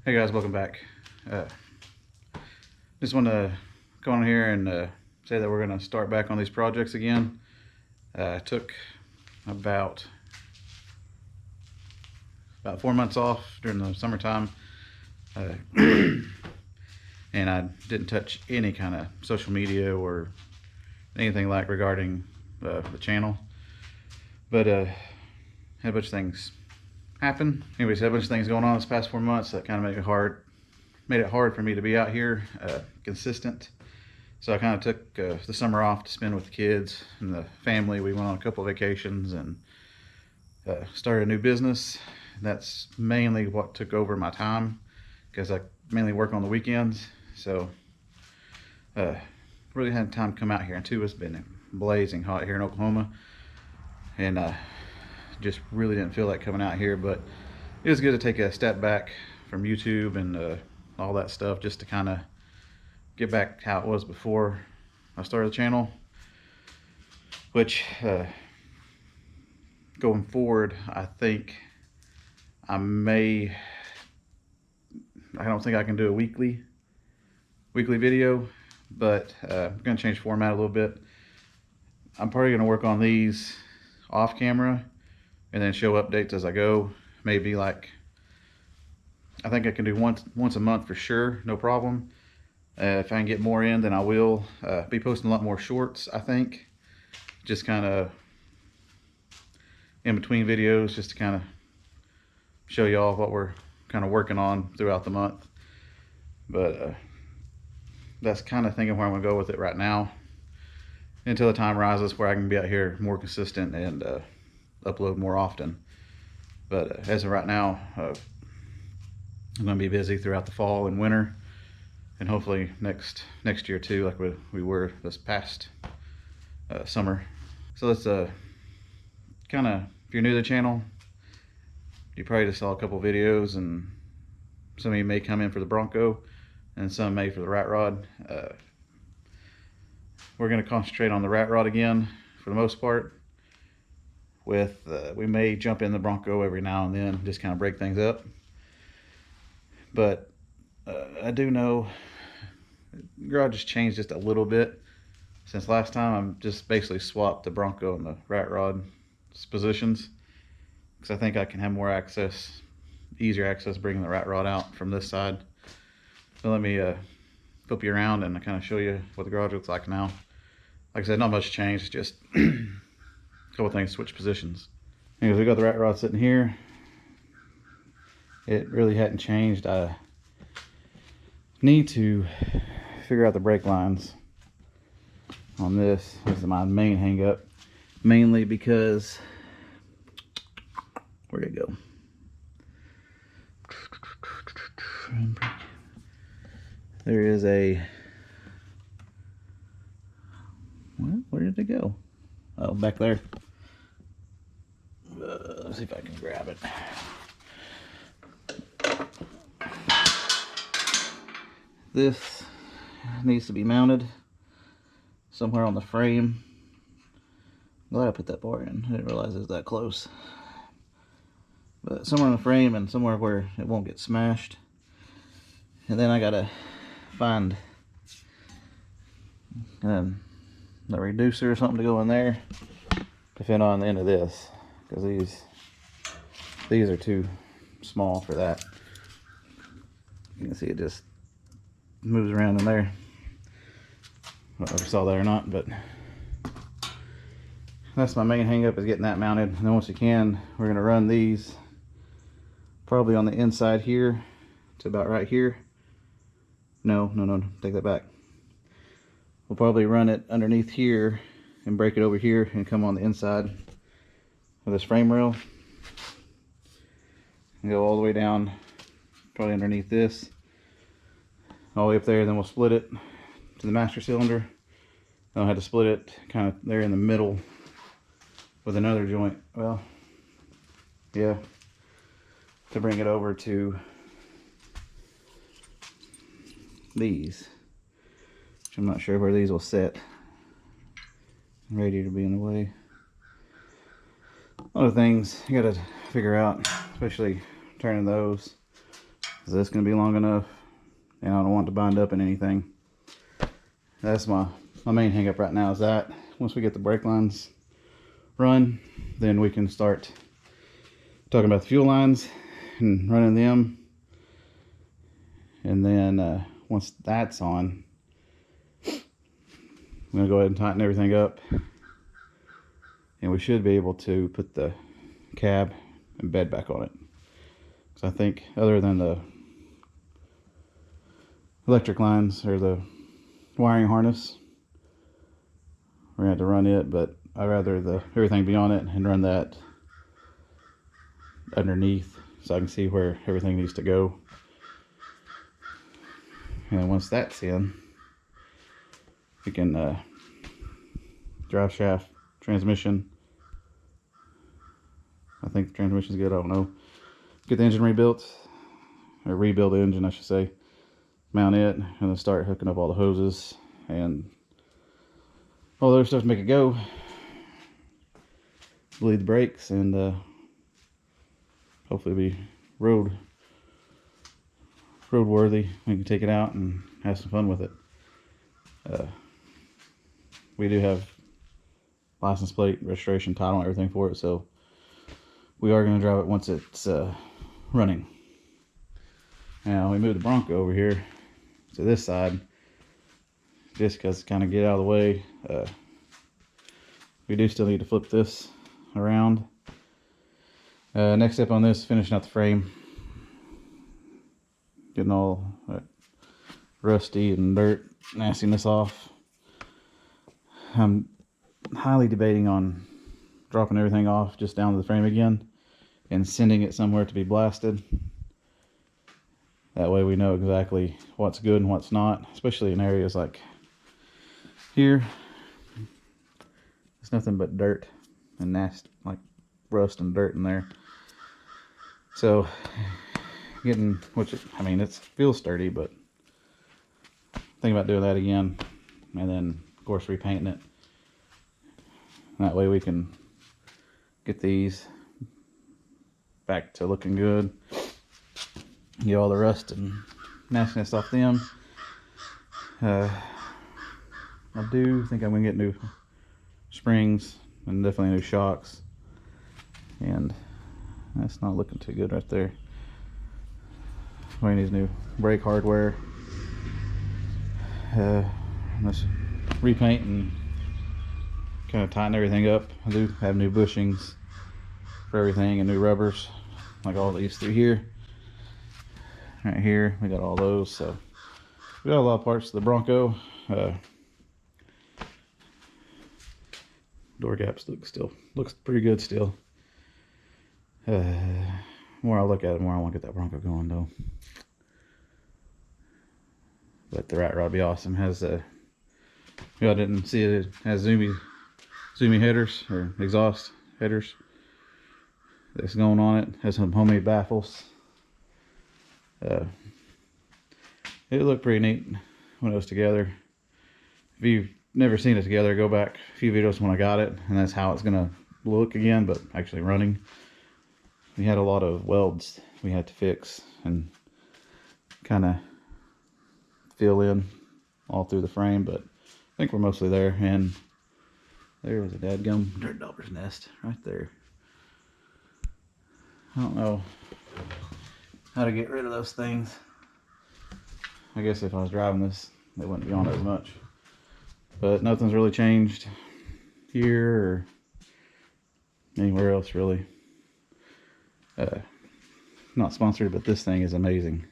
Hey guys, welcome back. Just want to come on here and say that we're going to start back on these projects again. I took about 4 months off during the summertime, and I didn't touch any kind of social media or anything like regarding the channel. But had a bunch of things happen. Anyways, had a bunch of things going on this past 4 months that kind of made it hard for me to be out here consistent. So I kind of took the summer off to spend with the kids and the family. We went on a couple of vacations and started a new business. That's mainly what took over my time because I mainly work on the weekends. So really had time to come out here, and too, it's been blazing hot here in Oklahoma, and just really didn't feel like coming out here. But it was good to take a step back from YouTube and all that stuff, just to kind of get back how it was before I started the channel. Which going forward, I don't think I can do a weekly video, but I'm gonna change format a little bit. I'm probably gonna work on these off camera and then show updates as I go. Maybe like, I think I can do once a month for sure, no problem. If I can get more in, then I will be posting a lot more shorts, I think. Just kind of in between videos, just to kind of show y'all what we're kind of working on throughout the month. But that's kind of thinking where I'm going to go with it right now, until the time rises where I can be out here more consistent and upload more often. But as of right now, I'm going to be busy throughout the fall and winter, and hopefully next year too, like we were this past summer. So let's kind of, if you're new to the channel, you probably just saw a couple videos, and some of you may come in for the Bronco and some may for the rat rod. We're going to concentrate on the rat rod again for the most part. With we may jump in the Bronco every now and then, just kind of break things up. But I do know the garage has changed just a little bit since last time. I'm just basically swapped the Bronco and the rat rod positions, because I think I can have more access, easier access, bringing the rat rod out from this side. So let me flip you around and kind of show you what the garage looks like now. Like I said, not much changed, just a couple things, switch positions. Anyways, we got the rat rod sitting here. It really hadn't changed. I need to figure out the brake lines on this. This is my main hang up, mainly because, where'd it go? There is a, where did it go? Oh, back there. Let's see if I can grab it. This needs to be mounted somewhere on the frame. I'm glad I put that bar in. I didn't realize it was that close. But somewhere on the frame and somewhere where it won't get smashed. And then I gotta find the reducer or something to go in there to fit on the end of this, because these are too small for that. You can see it just moves around in there. I don't know if you saw that or not, but that's my main hang up, is getting that mounted. And then once you can, we're going to run these probably on the inside here to about right here. No, take that back. We'll probably run it underneath here and break it over here and come on the inside of this frame rail and go all the way down, probably underneath this, all the way up there. Then we'll split it to the master cylinder. I'll have to split it kind of there in the middle with another joint. Well, yeah, to bring it over to these, which I'm not sure where these will sit. Radiator be in the way. Other things you gotta figure out, especially turning those. because it's going to be long enough, and I don't want to bind up in anything. That's my main hang up right now, is that once we get the brake lines run, then we can start talking about the fuel lines and running them. And then once that's on, I'm going to go ahead and tighten everything up, and we should be able to put the cab and bed back on it. So I think, other than the electric lines or the wiring harness, we're going to have to run it, but I'd rather everything be on it and run that underneath so I can see where everything needs to go. And once that's in, we can drive shaft, transmission. I think the transmission's good, I don't know. Get the engine rebuilt, or rebuild the engine I should say, mount it, and then start hooking up all the hoses and all the other stuff to make it go. Bleed the brakes, and hopefully be road worthy. We can take it out and have some fun with it. We do have license plate, registration, title, and everything for it, so we are going to drive it once it's running. Now we moved the Bronco over here to this side just because kind of get out of the way. We do still need to flip this around. Next step on this, finishing out the frame, getting all that rusty and dirt nastiness off. I'm highly debating on dropping everything off just down to the frame again and sending it somewhere to be blasted. That way we know exactly what's good and what's not, especially in areas like here. There's nothing but dirt and nasty, like rust and dirt in there. So getting, I mean, it feels sturdy, but think about doing that again, and then of course repainting it. That way we can get these back to looking good, get all the rust and nastiness off them. I do think I'm gonna get new springs and definitely new shocks, and that's not looking too good right there. We need new brake hardware. Let's repaint and kind of tighten everything up. I do have new bushings for everything and new rubbers, like all these through here. Right here, we got all those. So we got a lot of parts to the Bronco. Door gaps looks pretty good still. The more I look at it, the more I want to get that Bronco going though. But the rat rod would be awesome. Has y'all didn't see it, it has zoomy headers or exhaust headers that's going on it. Has some homemade baffles. It looked pretty neat when it was together. If you've never seen it together, go back a few videos when I got it, and that's how it's gonna look again, but actually running. We had a lot of welds we had to fix and kind of fill in all through the frame, but I think we're mostly there. And there was a dadgum dirt dauber's nest right there. I don't know how to get rid of those things. I guess if I was driving this, they wouldn't be on it as much. But nothing's really changed here or anywhere else really. Not sponsored, but this thing is amazing.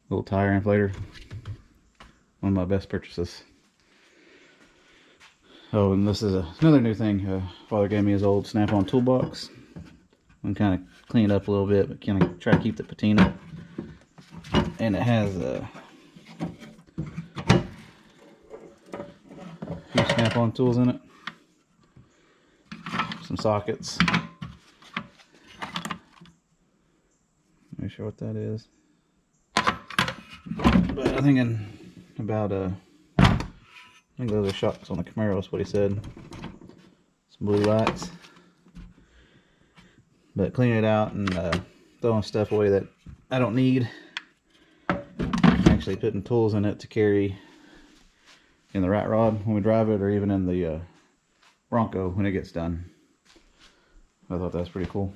Little tire inflator. One of my best purchases. Oh, and this is another new thing. Father gave me his old snap-on toolbox. I'm kind of clean it up a little bit, but kind of try to keep the patina. And it has a few snap-on tools in it. Some sockets. Not sure what that is. But I'm thinking about I think those are shocks on the Camaro is what he said. Some blue lights. But cleaning it out and throwing stuff away that I don't need. actually putting tools in it to carry in the rat rod when we drive it, or even in the Bronco when it gets done. I thought that was pretty cool.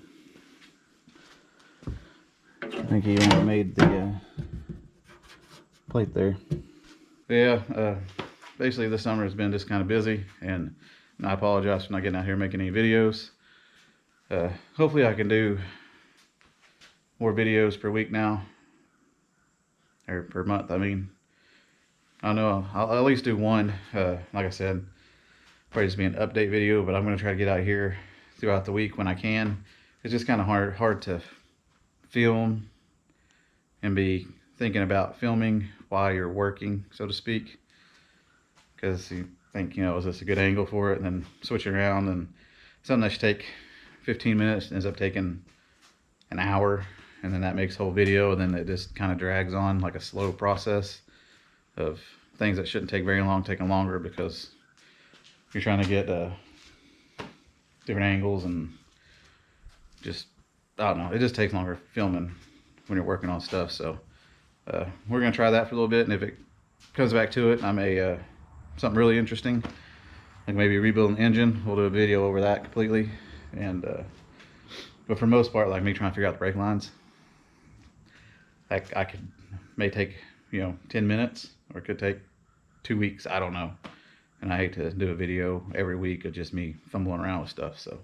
I think he even made the plate there. Yeah, basically this summer has been just kind of busy, and I apologize for not getting out here making any videos. Hopefully I can do more videos per week now, or per month, I mean. I know I'll at least do one, like I said, probably just be an update video, but I'm going to try to get out here throughout the week when I can. It's just kind of hard to film and be thinking about filming while you're working, so to speak, because you think, you know, is this a good angle for it, and then switch around, and something that should take 15 minutes ends up taking an hour, and then that makes the whole video, and then it just kind of drags on like a slow process of things that shouldn't take very long taking longer, because you're trying to get different angles, and just, I don't know, it just takes longer filming when you're working on stuff. So we're gonna try that for a little bit, and if it comes back to it, I may something really interesting, like maybe rebuild an engine, we'll do a video over that completely. And but for the most part, like me trying to figure out the brake lines, like I may take, you know, 10 minutes, or it could take 2 weeks, I don't know. And I hate to do a video every week of just me fumbling around with stuff. So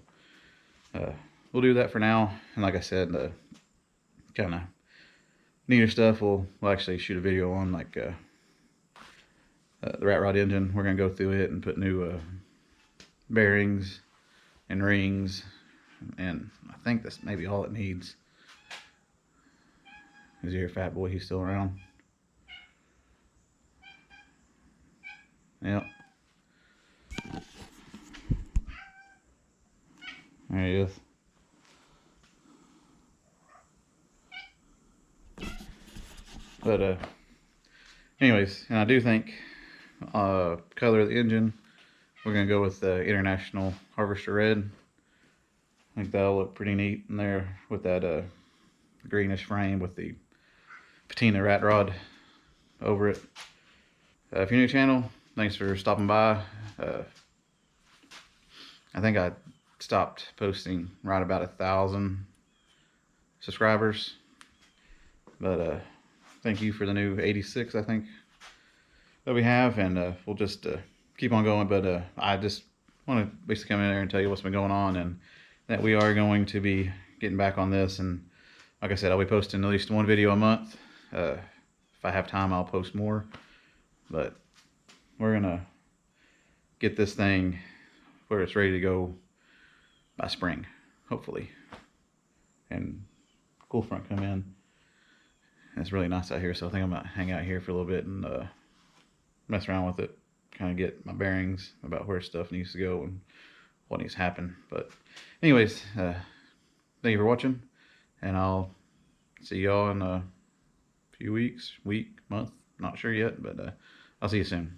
we'll do that for now. And like I said, the kind of neater stuff we'll actually shoot a video on, like the rat rod engine. We're gonna go through it and put new bearings and rings, and I think that's maybe all it needs. Is your fat boy? He's still around. Yep. There he is. But anyways, and I do think color of the engine, we're gonna go with the International Harvester Red. I think that'll look pretty neat in there with that greenish frame with the patina rat rod over it. If you're new to the channel, thanks for stopping by. I think I stopped posting right about 1,000 subscribers, but thank you for the new 86, I think, that we have, and we'll just keep on going. But I just want to basically come in there and tell you what's been going on, and that we are going to be getting back on this. And like I said, I'll be posting at least one video a month. If I have time, I'll post more, but we're gonna get this thing where it's ready to go by spring, hopefully. And cool front come in. It's really nice out here, so I think I'm gonna hang out here for a little bit and mess around with it, kind of get my bearings about where stuff needs to go and what needs to happen. But anyways, thank you for watching, and I'll see y'all in a few weeks, month, not sure yet, but I'll see you soon.